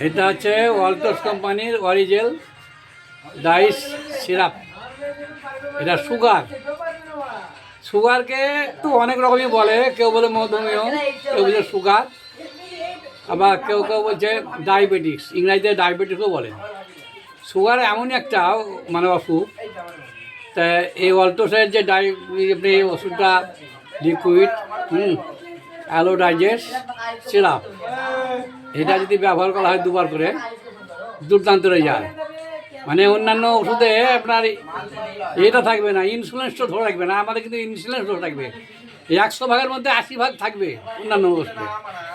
এটা হচ্ছে ওয়ালটস কোম্পানির অরিজিনাল ডাইস সিরাপ। এটা সুগারকে তো অনেক রকমই বলে, কেউ বলে মধুমেহ, কেউ বলে সুগার, আবার কেউ কেউ বলছে ডায়াবেটিক্স, ইংরাজিতে ডায়াবেটিক্সও বলে। সুগার এমনই একটা মানে অসুখ। তা এই ওয়ালটসের যে আপনি ওষুধটা লিকুইড অ্যালোডাইজেস সিরাপ, এটা যদি ব্যবহার করা হয় দুবার করে, দুর্দান্ত রেজাল্ট। মানে অন্যান্য ওষুধে আপনার এটা থাকবে না, ইনসুলেন্সটা ধরে রাখবে না, আমাদের কিন্তু ইনসুলেন্স ধরে থাকবে। 100 ভাগের মধ্যে 80 ভাগ থাকবে অন্যান্য ওষুধে,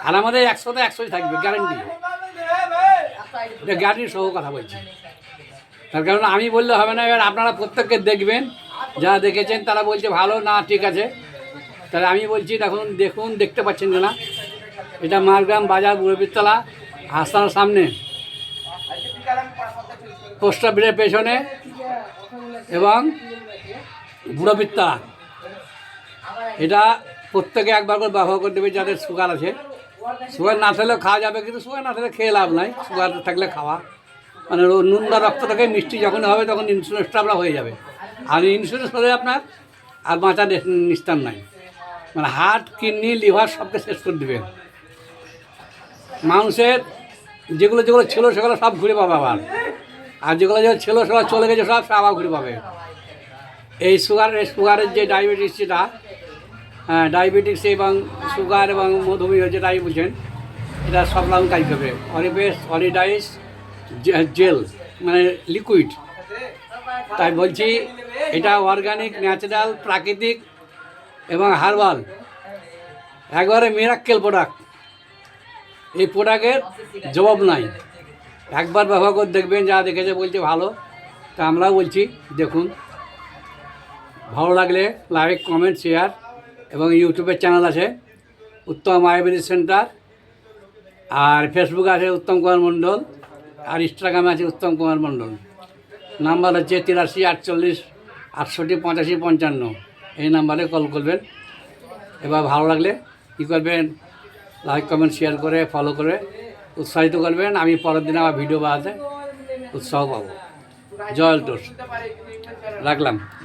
আর আমাদের 100তে 100ই থাকবে, গ্যারেন্টি। এটা গ্যারেন্টি সহ কথা বলছি। তার কারণ আমি বললে হবে না, এবার আপনারা প্রত্যেককে দেখবেন, যারা দেখেছেন তারা বলছে ভালো না ঠিক আছে, তাহলে আমি বলছি দেখুন দেখতে পাচ্ছেন না, এটা মারগ্রাম বাজার বুড়োবিরতলা আস্তানার সামনে, পোস্ট অফিসের পেছনে এবং বুড়োবিরতলা। এটা প্রত্যেকে একবার করে ব্যবহার করে দেবে যাদের সুগার আছে। সুগার না থাকলেও খাওয়া যাবে, কিন্তু সুগার না থাকলে খেয়ে লাভ নাই, সুগার থাকলে খাওয়া মানে নুনটা রক্ত থেকে মিষ্টি যখন হবে তখন ইন্স্যুরেন্সটা আপনার হয়ে যাবে। আর ইন্স্যুরেন্স হলে আপনার আর বাঁচার নিস্তার নাই, মানে হার্ট, কিডনি, লিভার সবকে শেষ করে দেবে। মানুষের যেগুলো যেগুলো ছিল সেগুলো সব ঘুরে পাবে আবার, আর যেগুলো ছিল সেগুলো চলে গেছে সব আবার ঘুরে পাবে। এই সুগারের যে ডায়াবেটিস, যেটা ডায়াবেটিস এবং সুগার এবং মধুমেহ যেটাই বলছেন, এটা সব রকম কাজ করবে। অরিডাইস জেল মানে লিকুইড। তাই বলছি এটা অর্গানিক, ন্যাচারাল, প্রাকৃতিক এবং হার্বাল, একবারে মিরাক্কেল প্রোডাক্ট। এই প্রোডাক্টের জবাব নাই। একবার ব্যবহার করে দেখবেন, যা দেখেছে বলছে ভালো, তা আমরাও বলছি দেখুন। ভালো লাগলে লাইক, কমেন্ট, শেয়ার, এবং ইউটিউবের চ্যানেল আছে উত্তম আয়ুর্বেদিক সেন্টার, আর ফেসবুকে আছে উত্তম কুমার মণ্ডল, আর ইনস্টাগ্রামে আছে উত্তম কুমার মণ্ডল। নাম্বার হচ্ছে 83 48 68 85 55। এই নাম্বারে কল করবেন। এবার ভালো লাগলে কী করবেন, লাইক, কমেন্ট, শেয়ার করে ফলো করে উৎসাহিত করবেন। আমি পরের দিন আবার ভিডিও বানাতে উৎসাহ পাবো। জয় ওয়ালটস। রাখলাম।